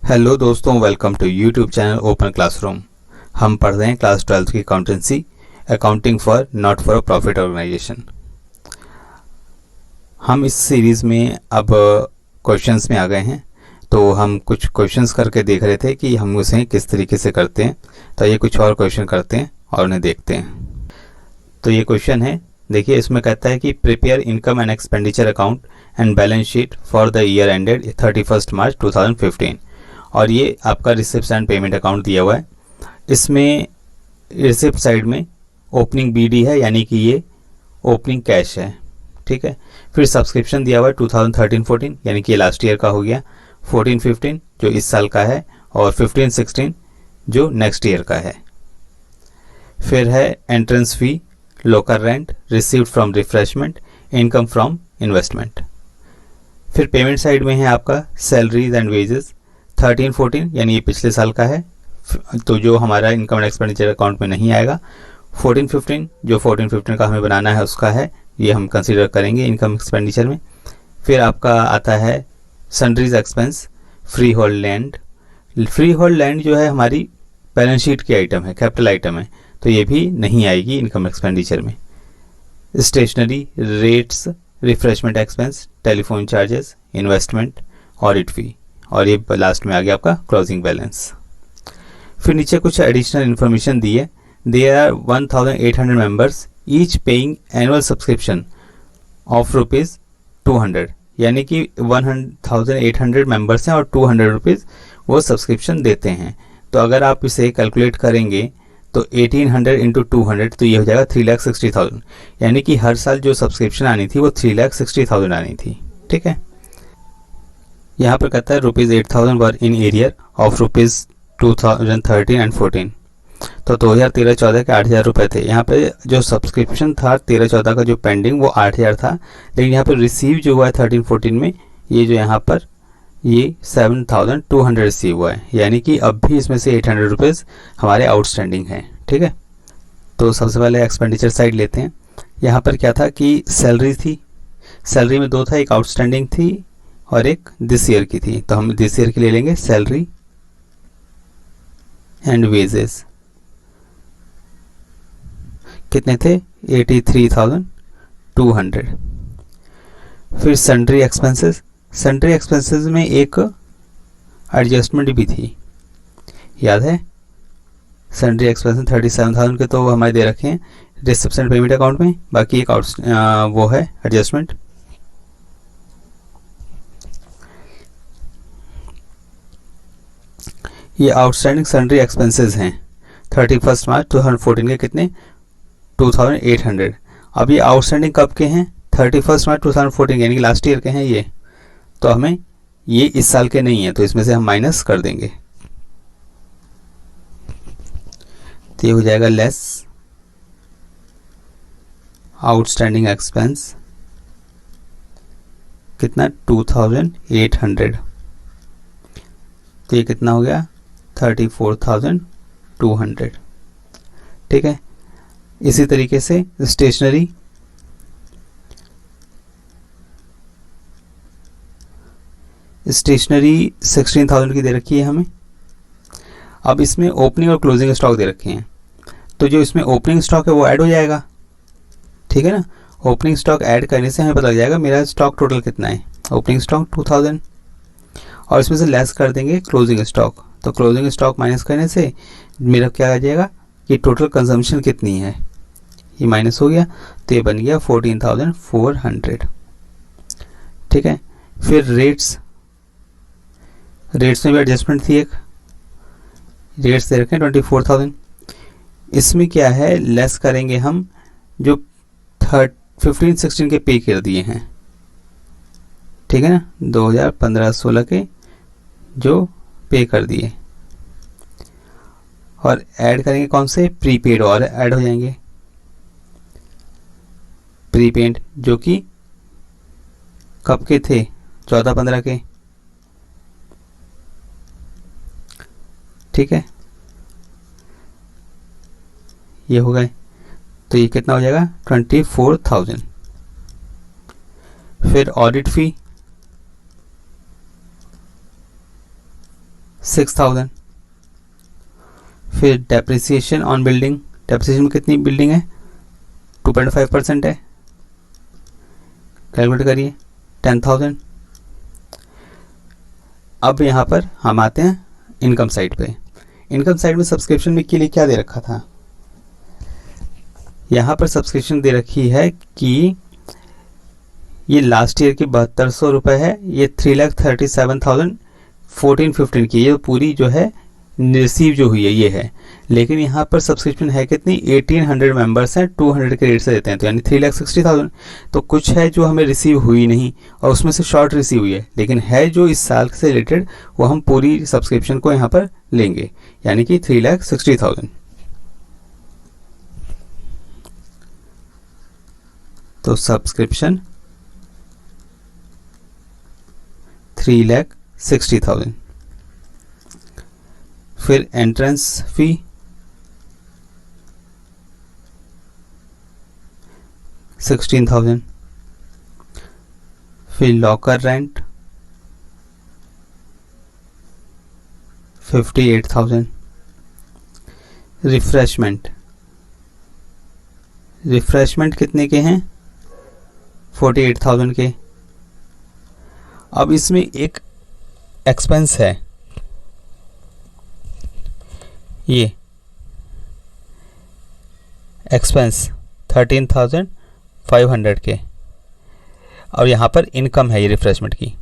Hello दोस्तों, welcome to YouTube channel open classroom. हम पढ़ रहे हैं क्लास 12 की accountancy, accounting for not for profit organisation. हम इस सीरीज़ में अब क्वेश्चंस में आ गए हैं। तो हम कुछ क्वेश्चंस करके देख रहे थे कि हम उसे किस तरीके से करते हैं। तो ये कुछ और क्वेश्चन करते हैं और उन्हें देखते हैं। तो ये क्वेश्चन है, देखिए इसमें कहता है कि prepare income and expenditure account and balance sheet for the year ended 31 मार्च 2015। और ये आपका रिसिप्ट एंड पेमेंट अकाउंट दिया हुआ है। इसमें रिसिप्ट साइड में ओपनिंग बीडी है, यानी कि ये ओपनिंग कैश है, ठीक है। फिर सब्सक्रिप्शन दिया हुआ है 2013-14, यानी कि लास्ट ईयर का हो गया। 14-15 जो इस साल का है, और 15-16 जो नेक्स्ट ईयर का है। फिर है entrance fee, local rent, received from refreshment, income from investment. फिर पेमेंट साइड में है आपका सैलरीज एंड वेजेस 13-14, यानी ये पिछले साल का है, तो जो हमारा इनकम एंड एक्सपेंडिचर अकाउंट में नहीं आएगा। 14-15 जो 14-15 का हमें बनाना है उसका है, ये हम कंसीडर करेंगे इनकम एक्सपेंडिचर में। फिर आपका आता है sundries expense, free hold land. Free hold land जो है हमारी बैलेंस शीट की आइटम है, कैपिटल आइटम है, तो ये भी नहीं आएगी इनकम एक्सपेंडिचर में। Stationery, rates, refreshment expense, telephone charges, investment, audit fee, और ये लास्ट में आ गया आपका क्लोजिंग बैलेंस। फिर नीचे कुछ एडिशनल इन्फॉर्मेशन दी है। There are 1800 members each paying annual subscription of ₹200, यानी कि 1800 मेंबर्स हैं और 200 रुपीज़ वो सब्सक्रिप्शन देते हैं। तो अगर आप इसे कैलकुलेट करेंगे तो 1800 इंटू 200, तो ये हो जाएगा 3,60,000, यानी कि हर साल जो सब्सक्रिप्शन आनी थी वो 3,60,000 आनी थी, ठीक है। यहाँ पर कहता है ₹8,000 वर इन एरियर ऑफ ₹2013 एंड 14। तो 2013-14 के 8,000 रुपये थे। यहाँ पे जो सब्सक्रिप्शन था 13-14 का जो पेंडिंग वो 8,000 था, लेकिन यहाँ पर रिसीव जो हुआ है 13-14 में, ये जो यहाँ पर ये 7,200 रिसीव हुआ है, यानी कि अब भी इसमें से 800 रुपीज़ हमारे आउटस्टैंडिंग हैं, ठीक है। तो सबसे पहले एक्सपेंडिचर साइड लेते हैं। यहाँ पर क्या था कि सैलरी थी, सैलरी में दो था, एक आउटस्टैंडिंग थी और एक दिस ईयर की थी। तो हम दिस ईयर की ले लेंगे, सैलरी एंड वेजेस कितने थे, 83,200। फिर सन्ड्री एक्सपेंसेस, सन्ड्री एक्सपेंसेस में एक एडजस्टमेंट भी थी, याद है। सन्ड्री एक्सपेंसेस 37,000 के तो हमारे दे रखे हैं रिसिप्ट एंड पेमेंट अकाउंट में, बाकी एक वो है एडजस्टमेंट। ये आउटस्टैंडिंग सन्ड्री एक्सपेंसेस हैं 31 मार्च 2014 के कितने, 2,800। अब ये आउटस्टैंडिंग कब के हैं, 31 मार्च 2014, यानी कि लास्ट ईयर के हैं ये। तो हमें ये इस साल के नहीं है, तो इसमें से हम माइनस कर देंगे। तो ये हो जाएगा लेस आउटस्टैंडिंग एक्सपेंस कितना, 2,800। तो ये कितना हो गया, 34,200, ठीक है। इसी तरीके से स्टेशनरी, स्टेशनरी 16,000 की दे रखी है हमें। अब इसमें ओपनिंग और क्लोजिंग स्टॉक दे रखे हैं, तो जो इसमें ओपनिंग स्टॉक है वो ऐड हो जाएगा, ठीक है ना। ओपनिंग स्टॉक ऐड करने से हमें पता लग जाएगा मेरा स्टॉक टोटल कितना है। ओपनिंग स्टॉक 2,000, और इसमें से लेस कर देंगे क्लोजिंग स्टॉक। तो क्लोजिंग स्टॉक माइनस करने से मेरा क्या आ जाएगा कि टोटल कंजम्पशन कितनी है, ये माइनस हो गया, तो ये बन गया 14,400, ठीक है। फिर रेट्स, रेट्स में भी एडजस्टमेंट थी, एक रेट्स दे रखे हैं 24,000। इसमें क्या है, लेस करेंगे हम जो 15-16 के पे कर दिए हैं, ठीक है ना, 2015-16 के जो पे कर दिए, और ऐड करेंगे कौन से, प्रीपेड, और ऐड हो जाएंगे प्रीपेड जो कि कब के थे, 14-15 के, ठीक है। ये हो गए, तो ये कितना हो जाएगा, 24,000। फिर ऑडिट फी 6,000। फिर डेप्रिसिएशन ऑन बिल्डिंग, डेप्रिसिएशन में कितनी बिल्डिंग है, 2.5% है, कैलकुलेट करिए, 10,000। अब यहाँ पर हम आते हैं इनकम साइड पे। इनकम साइड में सब्सक्रिप्शन में के लिए क्या दे रखा था, यहाँ पर सब्सक्रिप्शन दे रखी है कि ये लास्ट ईयर की 7200 रुपये है, ये 3,37,1415 की, ये पूरी जो है रिसीव जो हुई है ये है। लेकिन यहाँ पर सब्सक्रिप्शन है कितनी, 1800 मेंबर्स हैं, 200 के रेट से देते हैं, तो यानी 3,60,000। तो कुछ है जो हमें रिसीव हुई नहीं और उसमें से शॉर्ट रिसीव हुई है, लेकिन है जो इस साल से रिलेटेड वो हम पूरी सब्सक्रिप्शन को यहाँ पर लेंगे, यानी कि 3,60,000। तो सब्सक्रिप्शन 3,60,000। फिर एंट्रेंस फी 16,000। फिर लॉकर रेंट 58,000। रिफ्रेशमेंट कितने के हैं, 48,000 के। अब इसमें एक एक्सपेंस है, ये एक्सपेंस 13,500 के, और यहाँ पर इनकम है ये रिफ्रेशमेंट की।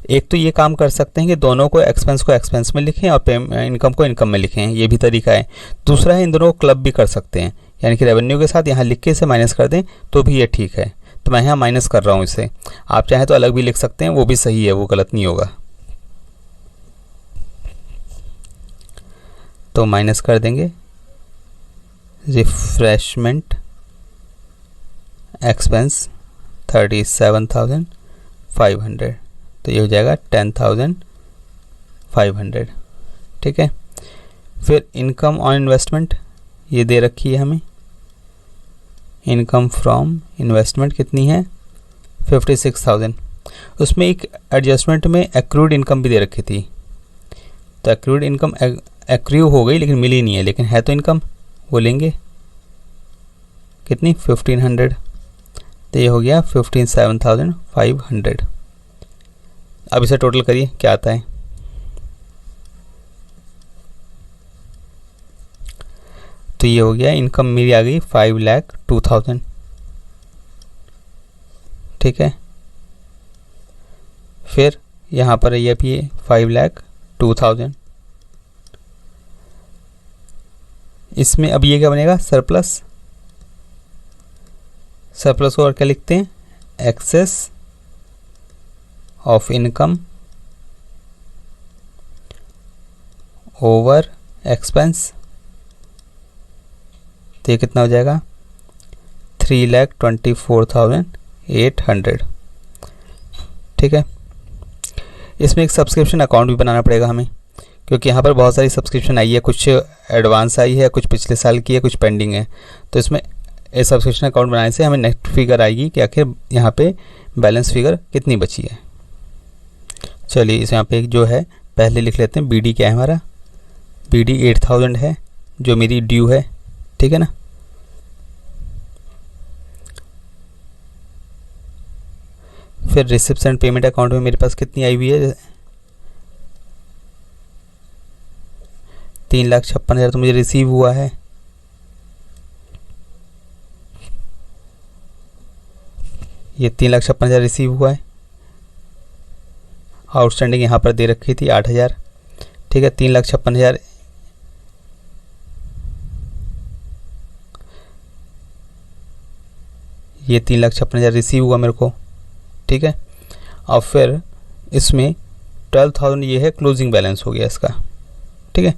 एक तो ये काम कर सकते हैं कि दोनों को एक्सपेंस में लिखें और इनकम को इनकम में लिखें, ये भी तरीका है। दूसरा है इन दोनों को क्लब भी कर सकते हैं, यानी कि रेवेन्यू के साथ यहाँ लिख के इसे माइनस कर दें तो भी ये ठीक है। तो मैं यहाँ माइनस कर रहा हूँ इसे, आप चाहें तो अलग भी लिख सकते हैं, वो भी सही है, वो गलत नहीं होगा। तो माइनस कर देंगे रिफ्रेशमेंट एक्सपेंस 37,500, तो ये हो जाएगा 10,500, ठीक है। फिर इनकम ऑन इन्वेस्टमेंट ये दे रखी है हमें, इनकम फ्रॉम इन्वेस्टमेंट कितनी है, 56,000। उसमें एक एडजस्टमेंट में एक्रूड इनकम भी दे रखी थी, तो एक्रूड इनकम एक्रू हो गई लेकिन मिली नहीं है, लेकिन है तो इनकम, वो लेंगे कितनी, 1500, तो ये हो गया 57,500। अब इसे टोटल करिए क्या आता है, तो ये हो गया इनकम मेरी आ गई 5,02,000, ठीक है। फिर यहाँ पर ये भी 5,02,000। इसमें अब ये क्या बनेगा, सरप्लस को और क्या लिखते हैं, excess of income over expense, तो ये कितना हो जाएगा, 3,24,800, ठीक है। इसमें एक सब्सक्रिप्शन अकाउंट भी बनाना पड़ेगा हमें, क्योंकि यहाँ पर बहुत सारी सब्सक्रिप्शन आई है, कुछ एडवांस आई है, कुछ पिछले साल की है, कुछ पेंडिंग है। तो इसमें इस सब्सक्रिप्शन अकाउंट बनाने से हमें नेट फिगर आएगी कि आखिर यहाँ पे बैलेंस फिगर कितनी बची है। चलिए इस यहाँ पे जो है पहले लिख लेते हैं, BD क्या है हमारा, BD 8,000 है जो मेरी ड्यू है, ठीक है ना। फिर रिसिप्ट्स एंड पेमेंट अकाउंट में मेरे पास कितनी आई हुई है, 3,56,000 तो मुझे रिसीव हुआ है। ये 3,56,000 रिसीव हुआ है। आउटस्टैंडिंग यहाँ पर दे रखी थी 8,000, ठीक है। 3,56,000 ये 3,56,000 रिसीव हुआ मेरे को, ठीक है। और फिर इसमें 12,000 ये है क्लोजिंग बैलेंस हो गया इसका, ठीक है।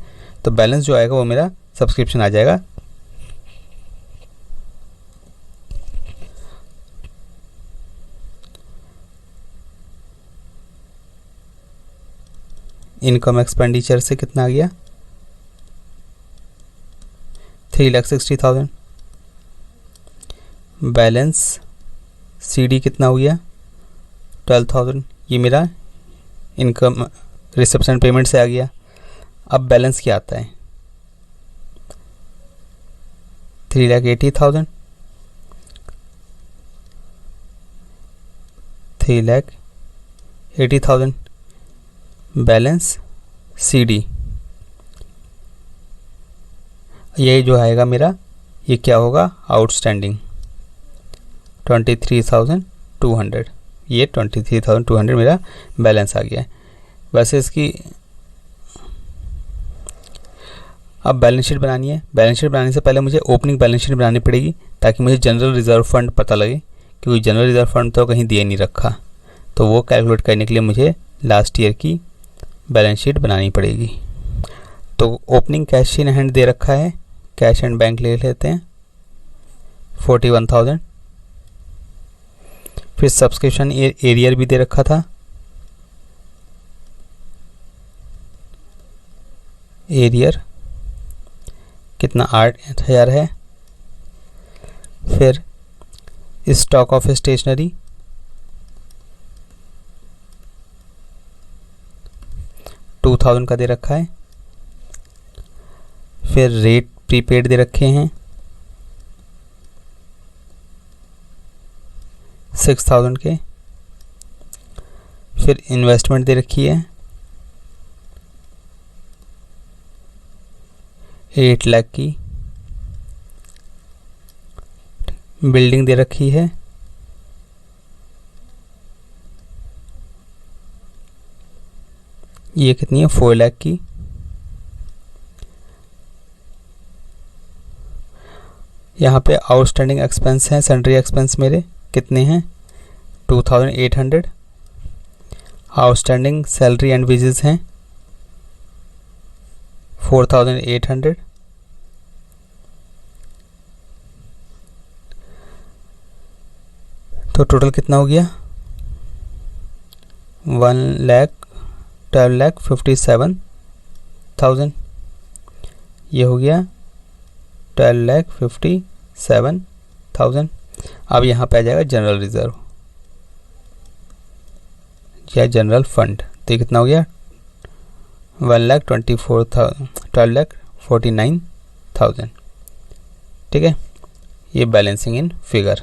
तो बैलेंस जो आएगा वो मेरा सब्सक्रिप्शन आ जाएगा। इनकम एक्सपेंडिचर से कितना आ गया, 3,60,000। बैलेंस CD कितना हो गया, 12,000। ये मेरा इनकम रिसेप्शन पेमेंट से आ गया। अब बैलेंस क्या आता है, 3,80,000, 3,80,000 बैलेंस CD। ये जो आएगा मेरा, ये क्या होगा, आउटस्टैंडिंग 23,200। ये 23,200 मेरा बैलेंस आ गया है। वैसे इसकी अब बैलेंस शीट बनानी है। बैलेंस शीट बनाने से पहले मुझे ओपनिंग बैलेंस शीट बनानी पड़ेगी, ताकि मुझे जनरल रिजर्व फंड पता लगे, क्योंकि जनरल रिजर्व फंड तो कहीं दिए नहीं रखा। तो वो कैलकुलेट करने के लिए मुझे लास्ट ईयर की बैलेंस शीट बनानी पड़ेगी। तो ओपनिंग कैश इन हैंड दे रखा है, कैश एंड बैंक ले लेते हैं 41,000। फिर सब्सक्रिप्शन एरियर भी दे रखा था, एरियर कितना 8,000 है। फिर स्टॉक ऑफ स्टेशनरी 2,000 का दे रखा है। फिर रेट प्रीपेड दे रखे हैं 6,000 के। फिर इन्वेस्टमेंट दे रखी है 8 लाख की। बिल्डिंग दे रखी है ये कितनी है, 4 लाख की। यहाँ पे आउटस्टैंडिंग एक्सपेंस हैं, सैलरी एक्सपेंस मेरे कितने हैं, 2,800। आउटस्टैंडिंग सैलरी एंड वेजेस हैं 4,800। तो टोटल कितना हो गया, 1,12,57,000। ये हो गया 12,57,000। अब यहाँ पे आ जाएगा जनरल रिजर्व या जनरल फंड। तो कितना हो गया, 12,49,000। ठीक है, ये बैलेंसिंग इन फिगर।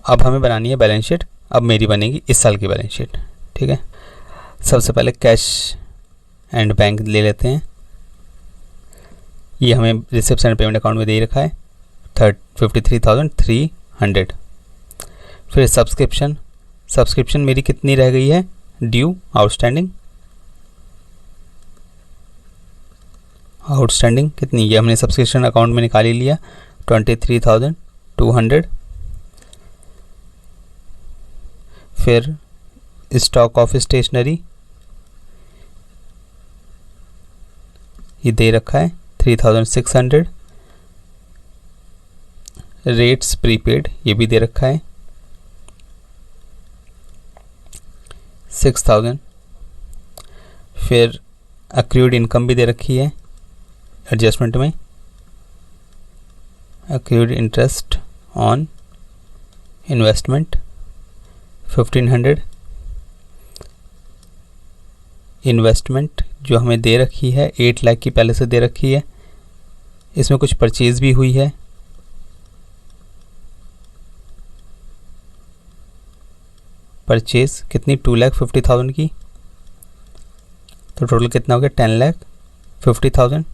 अब हमें बनानी है बैलेंस शीट। अब मेरी बनेगी इस साल की बैलेंस शीट। ठीक है, सबसे पहले कैश एंड बैंक ले लेते हैं। ये हमें रिसेप्शन पेमेंट अकाउंट में दे रखा है 53,300। फिर सब्सक्रिप्शन मेरी कितनी रह गई है, ड्यू आउटस्टैंडिंग कितनी, ये हमने सब्सक्रिप्शन अकाउंट में निकाल ही लिया 23,200। फिर स्टॉक ऑफ स्टेशनरी ये दे रखा है 3,600। रेट्स प्रीपेड ये भी दे रखा है 6,000। फिर अक्रूड इनकम भी दे रखी है एडजस्टमेंट में, accrued interest on investment 1,500। Investment जो हमें दे रखी है 8 लाख की पहले से दे रखी है। इसमें कुछ परचेज भी हुई है, परचेज कितनी 2,50,000 की। तो टोटल कितना हो गया 10,50,000।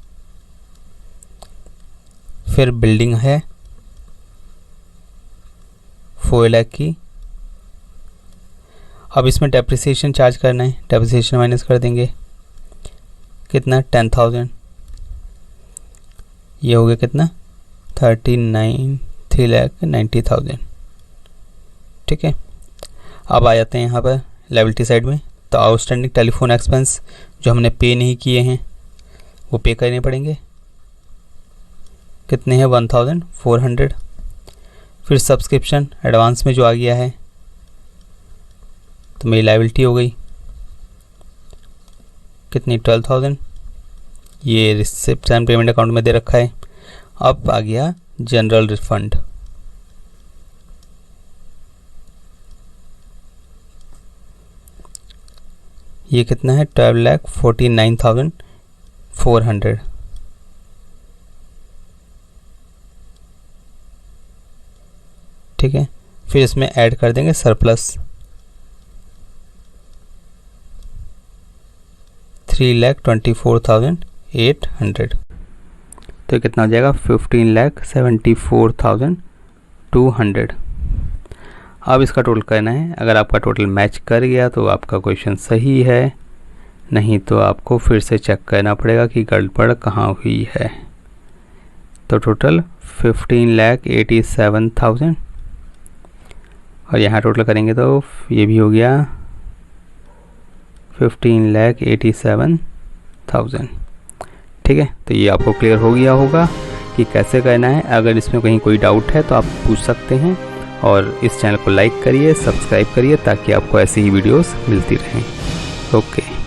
फिर बिल्डिंग है 4 लाख की। अब इसमें डेप्रिसिएशन चार्ज करना है, डेप्रिसिएशन माइनस कर देंगे कितना 10,000। ये हो गया कितना 3,90,000। ठीक है, अब आ जाते हैं यहाँ पर लायबिलिटी साइड में। तो आउटस्टैंडिंग टेलीफोन एक्सपेंस जो हमने पे नहीं किए हैं वो पे करने पड़ेंगे, कितने हैं 1,400। फिर सब्सक्रिप्शन एडवांस में जो आ गया है तो मेरी लायबिलिटी हो गई कितनी 12,000। ये रिसिप्ट एंड पेमेंट अकाउंट में दे रखा है। अब आ गया जनरल रिफंड। ये कितना है 12,49,400। ठीक है, फिर इसमें ऐड कर देंगे सरप्लस 3,24,800। तो कितना हो जाएगा 15,74,200। अब इसका टोटल करना है। अगर आपका टोटल मैच कर गया तो आपका क्वेश्चन सही है, नहीं तो आपको फिर से चेक करना पड़ेगा कि गड़बड़ कहाँ हुई है। तो टोटल 15,87,000 और यहाँ टोटल करेंगे तो ये भी हो गया 15,87,000। ठीक है, तो ये आपको क्लियर हो गया होगा कि कैसे करना है। अगर इसमें कहीं कोई डाउट है तो आप पूछ सकते हैं और इस चैनल को लाइक करिए, सब्सक्राइब करिए ताकि आपको ऐसी ही वीडियोस मिलती रहें। ओके।